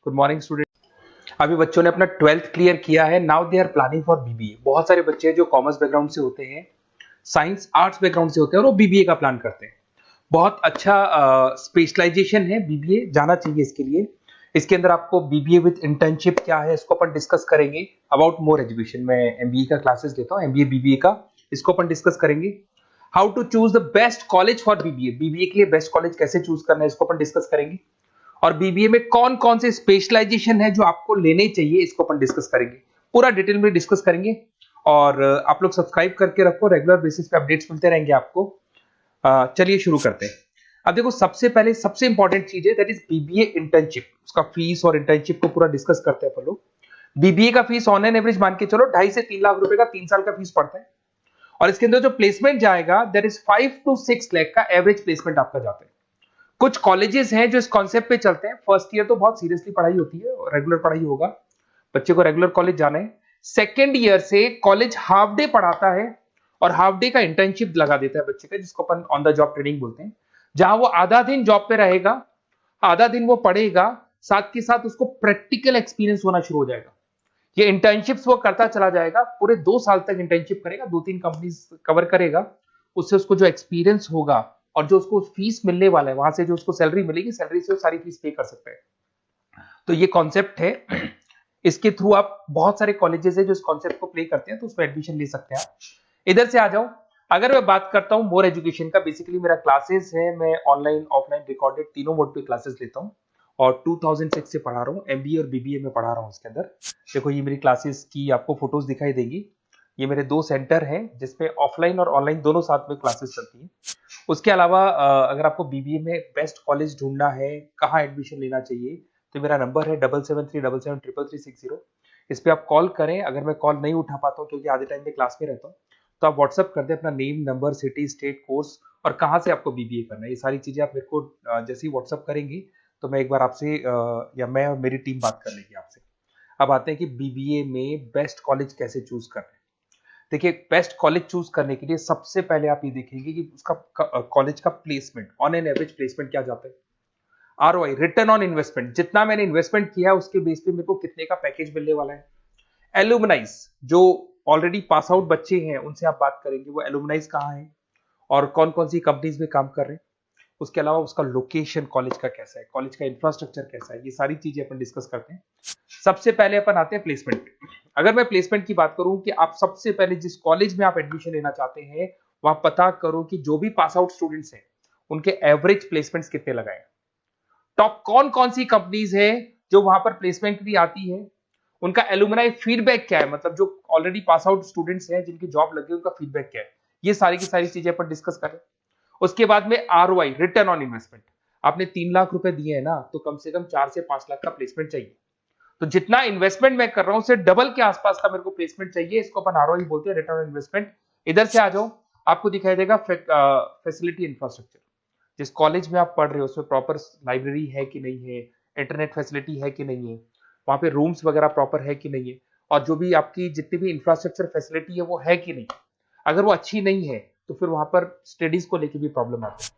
Good morning student. अभी बच्चों ने अपना 12th क्लियर किया है। Now they are planning for BBA. बहुत सारे बच्चे हैं जो कॉमर्स बैकग्राउंड से होते हैं, साइंस आर्ट्स बैकग्राउंड से होते हैं और वो बीबीए का प्लान करते हैं। बहुत अच्छा स्पेशलाइजेशन है, बीबीए जाना चाहिए इसके लिए। इसके अंदर आपको बीबीए विद इंटर्नशिप क्या है इसको अपन डिस्कस करेंगे। अबाउट मोर एजुकेशन, मैं एमबीए का क्लासेस लेता हूँ, एमबीए बीबीए का, इसको अपन डिस्कस करेंगे। How to choose the best college for BBA, BBA के लिए बेस्ट कॉलेज कैसे चूज करना है इसको अपन डिस्कस करेंगे। और बीबीए में कौन कौन से स्पेशलाइजेशन है जो आपको लेने चाहिए इसको अपन डिस्कस करेंगे, पूरा डिटेल में डिस्कस करेंगे। और आप लोग सब्सक्राइब करके रखो, रेगुलर बेसिस पे अपडेट्स मिलते रहेंगे आपको। चलिए शुरू करते हैं। अब देखो, सबसे पहले सबसे इंपॉर्टेंट चीज है दैट इज बीबीए इंटर्नशिप। उसका फीस और इंटर्नशिप को पूरा डिस्कस करते हैं अपन लोग। बीबीए का फीस ऑन एन एवरेज मान के चलो 2.5 से 3 लाख रुपए का 3 साल का फीस पड़ता है। और इसके अंदर जो प्लेसमेंट जाएगा दैट इज 5 to 6 लाख का एवरेज प्लेसमेंट आपका जाता है। कुछ कॉलेजेस हैं जो इस कॉन्सेप्ट पे चलते हैं। फर्स्ट ईयर तो बहुत सीरियसली पढ़ाई होती है, रेगुलर पढ़ाई होगा, बच्चे को रेगुलर कॉलेज जाना है। सेकेंड ईयर से कॉलेज हाफ डे पढ़ाता है और हाफ डे का इंटर्नशिप लगा देता है बच्चे का, जिसको अपन ऑन द जॉब ट्रेनिंग बोलते हैं, जहां वो आधा दिन जॉब पे रहेगा, आधा दिन वो पढ़ेगा, साथ के साथ उसको प्रैक्टिकल एक्सपीरियंस होना शुरू हो जाएगा। ये इंटर्नशिप्स वो करता चला जाएगा, पूरे 2 साल तक इंटर्नशिप करेगा, 2-3 कंपनीज कवर करेगा। उससे उसको जो एक्सपीरियंस होगा और जो उसको फीस मिलने वाला है, वहां से जो उसको सैलरी मिलेगी, सैलरी से वो सारी फीस पे कर सकता है। तो ये कॉन्सेप्ट है, इसके थ्रू आप बहुत सारे कॉलेजेस है जो इस कॉन्सेप्ट को प्ले करते हैं, तो उसमें एडमिशन ले सकते हैं आप। इधर से आ जाओ। अगर मैं बात करता हूं मोर एजुकेशन का, बेसिकली मेरा क्लासेस है, मैं ऑनलाइन ऑफलाइन रिकॉर्डेड तीनों मोड पे क्लासेस लेता हूं और 2006 से पढ़ा रहा हूं। एमबीए और बीबीए में पढ़ा रहा हूं। इसके अंदर देखो, ये मेरी क्लासेस की आपको फोटोज दिखाई देगी। ये मेरे 2 सेंटर हैं जिसपे ऑफलाइन और ऑनलाइन दोनों साथ में क्लासेस चलती हैं। उसके अलावा अगर आपको बीबीए में बेस्ट कॉलेज ढूंढना है, कहाँ एडमिशन लेना चाहिए, तो मेरा नंबर है 7737733360। इस पे आप कॉल करें। अगर मैं कॉल नहीं उठा पाता हूँ क्योंकि आधे टाइम में क्लास में रहता हूँ, तो आप व्हाट्सअप कर दें अपना name, number, city, state, course और कहाँ से आपको बीबीए करना है। ये सारी चीजें आप मेरे को जैसे ही व्हाट्सअप करेंगे तो मैं एक बार आपसे या मैं और मेरी टीम बात कर लेगी आपसे। अब आते हैं कि बीबीए में बेस्ट कॉलेज कैसे चूज करना है। देखिए, बेस्ट कॉलेज चूज करने के लिए सबसे पहले आप ये देखेंगे कि उसका कॉलेज का placement, on an average placement क्या जाता है। आरओआई, रिटर्न ऑन इन्वेस्टमेंट, जितना मैंने इन्वेस्टमेंट किया है उसके बेस पे मेरे को कितने का पैकेज मिलने वाला है। एलुमनाइज, जो ऑलरेडी पास आउट बच्चे हैं उनसे आप बात करेंगे, वो एलुमनाइज कहाँ है और कौन कौन सी कंपनीज में काम कर रहे हैं। उसके अलावा उसका लोकेशन कॉलेज का कैसा है, कॉलेज का इंफ्रास्ट्रक्चर कैसा है, ये सारी चीजें अपन डिस्कस करते हैं। सबसे पहले अपन आते हैं प्लेसमेंट पे। अगर मैं प्लेसमेंट की बात करूं कि आप सबसे पहले जिस कॉलेज में आप एडमिशन लेना चाहते हैं, वहां पता करो कि जो भी पास आउट स्टूडेंट्स हैं उनके एवरेज प्लेसमेंट्स कितने लगाए। टॉप कौन कौन सी कंपनीज है जो वहां पर प्लेसमेंट भी आती है, उनका एलुमनाई फीडबैक क्या है, मतलब जो ऑलरेडी पास आउट स्टूडेंट्स हैं जिनकी जॉब लगी उनका फीडबैक क्या है। ये सारी की सारी चीजें अपन डिस्कस करें। उसके बाद में आरओआई, रिटर्न ऑन इन्वेस्टमेंट। आपने 3 लाख रुपए दिए हैं ना, तो कम से कम 4 से 5 लाख का प्लेसमेंट चाहिए। तो जितना इन्वेस्टमेंट मैं कर रहा हूं उससे डबल के आसपास का मेरे को प्लेसमेंट चाहिए। इसको अपन आरओआई बोलते हैं, रिटर्न ऑन इन्वेस्टमेंट। इधर से आ जाओ, आपको दिखाई देगा फैसिलिटी इंफ्रास्ट्रक्चर। जिस कॉलेज में आप पढ़ रहे हो उसमें प्रॉपर लाइब्रेरी है कि नहीं है, इंटरनेट फैसिलिटी है कि नहीं है, वहां पे रूम्स वगैरह प्रॉपर है कि नहीं है, और जो भी आपकी जितनी भी इंफ्रास्ट्रक्चर फैसिलिटी है वो है कि नहीं। अगर वो अच्छी नहीं है तो फिर वहां पर स्टडीज को लेके भी प्रॉब्लम आती है।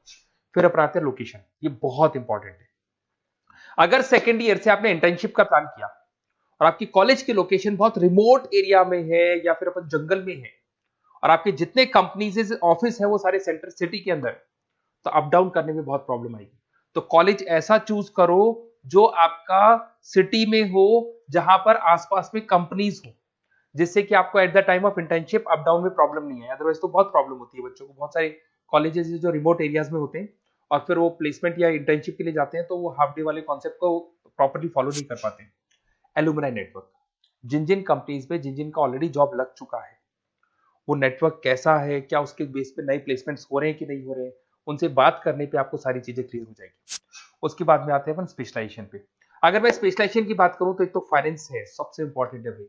फिर अपनाते हैं लोकेशन, ये बहुत इंपॉर्टेंट है। अगर सेकेंड ईयर से आपने इंटर्नशिप का प्लान किया और आपकी कॉलेज की लोकेशन बहुत रिमोट एरिया में है या फिर अपन जंगल में है और आपके जितने कंपनीज ऑफिस है वो सारे सेंटर सिटी के अंदर है, तो अप डाउन करने में बहुत प्रॉब्लम आएगी। तो कॉलेज ऐसा चूज करो जो आपका सिटी में हो, जहां पर आसपास में कंपनीज हो, जिससे कि आपको at the time of internship up down में प्रॉब्लम नहीं है। अदरवाइज तो बहुत प्रॉब्लम होती है बच्चों को। बहुत सारे कॉलेजेस जो रिमोट एरियाज में होते हैं और फिर वो प्लेसमेंट या इंटर्नशिप के लिए जाते हैं तो वो हाफ डे वाले कॉन्सेप्ट को प्रॉपरली फॉलो नहीं कर पाते। एलुमनाई नेटवर्क, जिन जिन कंपनीज में जिन जिन का ऑलरेडी जॉब लग चुका है, वो नेटवर्क कैसा है, क्या उसके बेस पे नए प्लेसमेंट्स हो रहे हैं कि नहीं हो रहे हैं, उनसे बात करने पे आपको सारी चीजें क्लियर हो जाएगी। उसके बाद में आते हैं अपन स्पेशलाइजेशन पे। अगर मैं स्पेशलाइजेशन की बात करूं तो एक तो फाइनेंस है, सबसे इंपॉर्टेंट है भाई।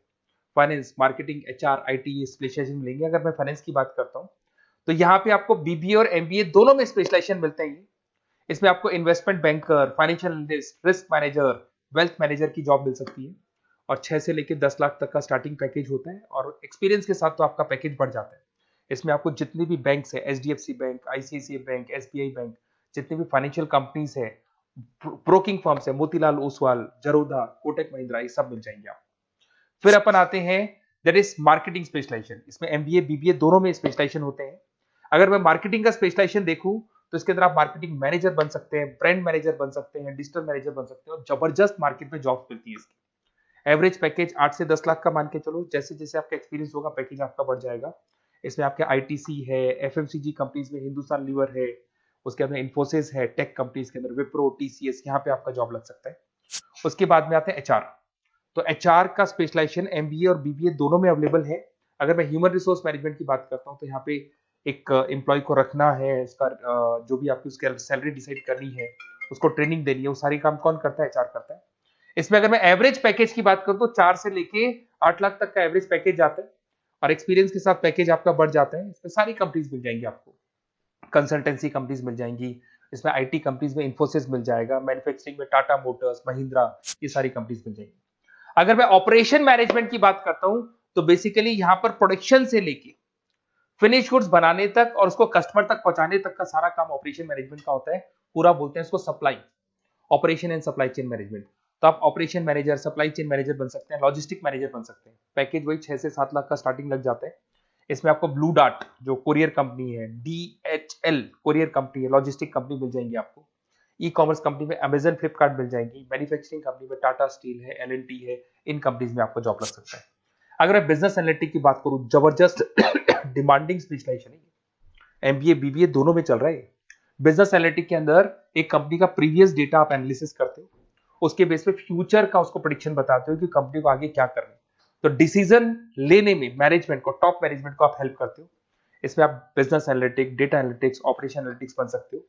Finance, marketing, HR, IT specialisation मिलेंगे। अगर मैं फाइनेंस की बात करता हूं तो यहाँ पे आपको बीबीए और एमबीए दोनों में स्पेशलाइजेशन मिलते हैं। इसमें आपको investment banker, financial analyst, risk manager, wealth manager की जॉब मिल सकती है और 6 से लेकर 10 लाख तक का स्टार्टिंग पैकेज होता है और एक्सपीरियंस के साथ तो आपका पैकेज बढ़ जाता है। इसमें आपको जितनी भी बैंक्स है, HDFC bank, ICICI bank, SBI bank, जितनी भी फाइनेंशियल कंपनीज है ब्रोकिंग फर्म्स है, मोतीलाल ओसवाल, जरोधा, कोटक महिंद्रा, ये सब मिल जाएंगे आप। फिर अपन आते हैं दैट इज मार्केटिंग स्पेशलाइजेशन। इसमें एमबीए बीबीए दोनों में स्पेशलाइजेशन होते हैं। अगर मैं मार्केटिंग का स्पेशलाइजेशन देखूं तो इसके अंदर आप मार्केटिंग मैनेजर बन सकते हैं, ब्रांड मैनेजर बन सकते हैं, डिजिटल मैनेजर बन सकते हैं, और जबरदस्त मार्केट में जॉब मिलती है इसकी। एवरेज पैकेज 8 से 10 लाख का मान के चलो, जैसे जैसे आपका एक्सपीरियंस होगा पैकेज आपका बढ़ जाएगा। इसमें आपके आईटीसी है, एफएमसीजी कंपनीज में हिंदुस्तान लीवर है, उसके अंदर इन्फोसिस है, टेक कंपनीज के अंदर विप्रो, टीसीएस, यहाँ पे आपका जॉब लग सकता है। उसके बाद में आते हैं एचआर। तो एचआर का स्पेशलाइजेशन एमबीए और बीबीए दोनों में अवेलेबल है। अगर मैं ह्यूमन रिसोर्स मैनेजमेंट की बात करता हूँ तो यहाँ पे एक एम्प्लॉय को रखना है, उसका जो भी आपकी उसकी सैलरी डिसाइड करनी है, उसको ट्रेनिंग देनी है, वो सारी काम कौन करता है? एचआर करता है। इसमें अगर मैं एवरेज पैकेज की बात करूं तो 4 से लेके 8 लाख तक का एवरेज पैकेज जाता है, और एक्सपीरियंस के साथ पैकेज आपका बढ़ जाता है। इसमें सारी कंपनीज मिल जाएंगी आपको, कंसल्टेंसी कंपनीज मिल जाएंगी, इसमें आईटी कंपनीज में इन्फोसिस मिल जाएगा, मैन्युफैक्चरिंग में टाटा मोटर्स, महिंद्रा, ये सारी कंपनीज मिल जाएंगी। अगर मैं ऑपरेशन मैनेजमेंट की बात करता हूं तो बेसिकली यहां पर प्रोडक्शन से लेके फिनिश गुड्स बनाने तक और उसको कस्टमर तक पहुंचाने तक का सारा काम ऑपरेशन मैनेजमेंट का होता है। पूरा बोलते हैं इसको supply, operation and supply chain management. तो आप operation manager, supply chain manager बन सकते हैं, लॉजिस्टिक मैनेजर बन सकते हैं। पैकेज वही 6 से 7 लाख का स्टार्टिंग लग जाता है। इसमें आपको ब्लू डार्ट जो कोरियर कंपनी है, डीएचएल कोरियर कंपनी है, लॉजिस्टिक कंपनी मिल जाएंगी आपको। ई कॉमर्स कंपनी में अमेजन, फ्लिपकार्ट मिल जाएंगी। मैन्युफैक्चरिंग कंपनी में टाटा स्टील है, एलएनटी है, इन कंपनीज में आपको जॉब लग सकता है। अगर मैं बिजनेस एनालिटिक की बात करूं, जबरदस्त डिमांडिंग स्पेशलाइजेशन है, एमबीए बीबीए दोनों में चल रहा है। बिजनेस एनालिटिक के अंदर एक कंपनी का प्रीवियस डेटा आप एनालिसिस करते हो, उसके बेस पे फ्यूचर का उसको प्रेडिक्शन बताते हो कि कंपनी को आगे क्या करना है। तो डिसीजन लेने में मैनेजमेंट को, टॉप मैनेजमेंट को आप हेल्प करते हो। इसमें आप business analytic, data analytics, operation analytics बन सकते हो।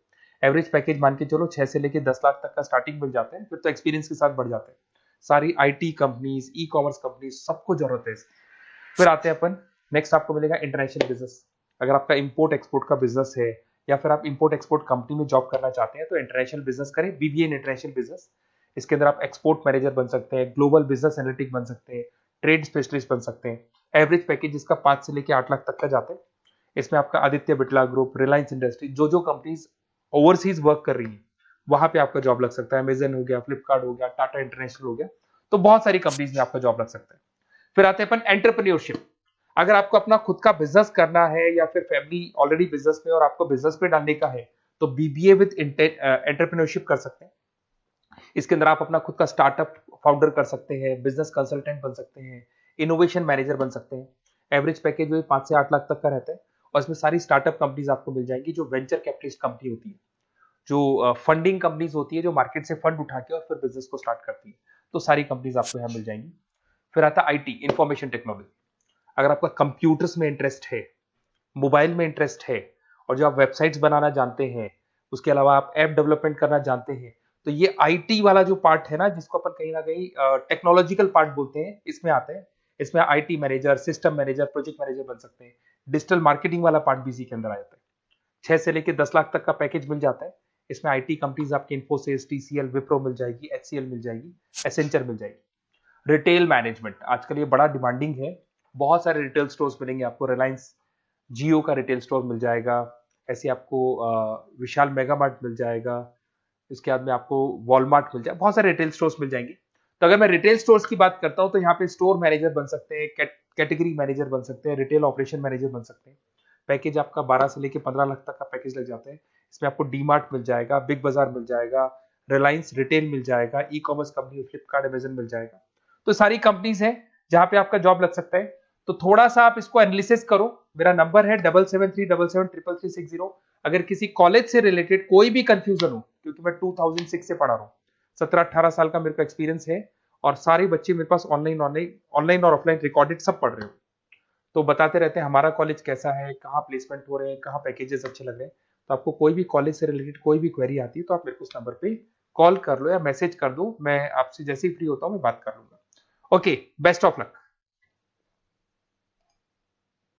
एवरेज पैकेज मान के चलो 6 से लेके 10 लाख तक का स्टार्टिंग मिल जाता है, फिर तो एक्सपीरियंस के साथ बढ़ जाता है। सारी IT companies, e commerce companies, सबको जरूरत है इसकी। फिर आते हैं अपन, नेक्स्ट आपको मिलेगा इंटरनेशनल बिजनेस। अगर आपका इंपोर्ट एक्सपोर्ट का बिजनेस है या फिर आप इंपोर्ट एक्सपोर्ट कंपनी में जॉब करना चाहते हैं तो इंटरनेशनल बिजनेस करें, बीबीए इन इंटरनेशनल बिजनेस। इसके अंदर आप एक्सपोर्ट मैनेजर बन सकते हैं, ग्लोबल बिजनेस एनालिटिक बन सकते हैं, ट्रेड स्पेशलिस्ट बन सकते हैं। एवरेज पैकेज इसका 5 से लेकर 8 लाख तक का जाता है। इसमें आपका आदित्य बिरला ग्रुप, रिलायंस इंडस्ट्री, जो कंपनीज ओवरसीज वर्क कर रही है वहां पे आपका जॉब लग सकता है। अमेजन हो गया, फ्लिपकार्ट हो गया, टाटा इंटरनेशनल हो गया, तो बहुत सारी कंपनीज में आपका जॉब लग सकता है। फिर आते हैं अपन एंटरप्रेन्योरशिप। अगर आपको अपना खुद का बिजनेस करना है या फिर फैमिली ऑलरेडी बिजनेस में और आपको बिजनेस पे डालने का है तो बीबीए विद एंटरप्रेन्योरशिप कर सकते हैं। इसके अंदर आप अपना खुद का स्टार्टअप फाउंडर कर सकते हैं, बिजनेस कंसल्टेंट बन सकते हैं, इनोवेशन मैनेजर बन सकते हैं। एवरेज पैकेज वही 5 से 8 लाख तक का रहता है, और इसमें सारी स्टार्टअप कंपनीज आपको मिल जाएंगी जो वेंचर कैपिटलिस्ट कंपनी होती है, जो फंडिंग कंपनीज होती है, जो मार्केट से फंड उठा के और फिर बिजनेस को स्टार्ट करती है। तो सारी कंपनीज आपको यहाँ मिल जाएंगी। फिर आता है आईटी, इंफॉर्मेशन टेक्नोलॉजी। अगर आपका कंप्यूटर्स में इंटरेस्ट है, मोबाइल में इंटरेस्ट है, और जो आप वेबसाइट्स बनाना जानते हैं, उसके अलावा आप ऐप डेवलपमेंट करना जानते हैं, तो ये आईटी वाला जो पार्ट है ना, जिसको अपन कहीं ना कहीं टेक्नोलॉजिकल पार्ट बोलते हैं, इसमें आते हैं। इसमें IT manager, system manager, project manager बन सकते हैं। डिजिटल मार्केटिंग वाला पार्ट भी इसी के अंदर आ जाता है। 6 से लेकर 10 लाख तक का पैकेज मिल जाता है। इसमें आईटी कंपनीज आपकी इन्फोसिस, टीसीएल, विप्रो मिल जाएगी, एचसीएल मिल जाएगी, एसेंचर मिल जाएगी। रिटेल मैनेजमेंट आजकल ये बड़ा डिमांडिंग है। बहुत सारे रिटेल स्टोर्स मिलेंगे आपको। रिलायंस जियो का रिटेल स्टोर मिल जाएगा, ऐसे आपको विशाल मेगा मार्ट मिल जाएगा, इसके बाद में आपको वॉलमार्ट मिल जाएगा, बहुत सारे रिटेल स्टोर्स मिल जाएंगे। तो अगर मैं रिटेल स्टोर्स की बात करता हूं तो यहाँ पे स्टोर मैनेजर बन सकते हैं, कैटेगरी मैनेजर बन सकते हैं, रिटेल ऑपरेशन मैनेजर बन सकते हैं। पैकेज आपका 12 से लेकर 15 लाख तक का पैकेज लग जाता है। इसमें आपको डी मार्ट मिल जाएगा, बिग बाजार मिल जाएगा, रिलायंस रिटेल मिल जाएगा, e commerce company Flipkart, Amazon मिल जाएगा। तो सारी कंपनीज है जहां पे आपका जॉब लग सकता है। तो थोड़ा सा आप इसको एनालिसिस करो। मेरा नंबर है 7737733360। अगर किसी कॉलेज से रिलेटेड कोई भी कंफ्यूजन हो, क्योंकि मैं 2006 से पढ़ा रहा हूँ, 17-18 साल का मेरे को एक्सपीरियंस है, और सारे बच्चे मेरे पास ऑनलाइन और ऑफलाइन रिकॉर्डेड सब पढ़ रहे हो, तो बताते रहते हैं हमारा कॉलेज कैसा है, कहाँ प्लेसमेंट हो रहे हैं, कहाँ पैकेजेस अच्छे लग रहे हैं। तो आपको कोई भी कॉलेज से रिलेटेड कोई भी क्वेरी आती है तो आप मेरे को उस नंबर पे कॉल कर लो या मैसेज कर दो, मैं आपसे जैसे ही फ्री होता हूँ मैं बात कर लूंगा। Okay, best of luck.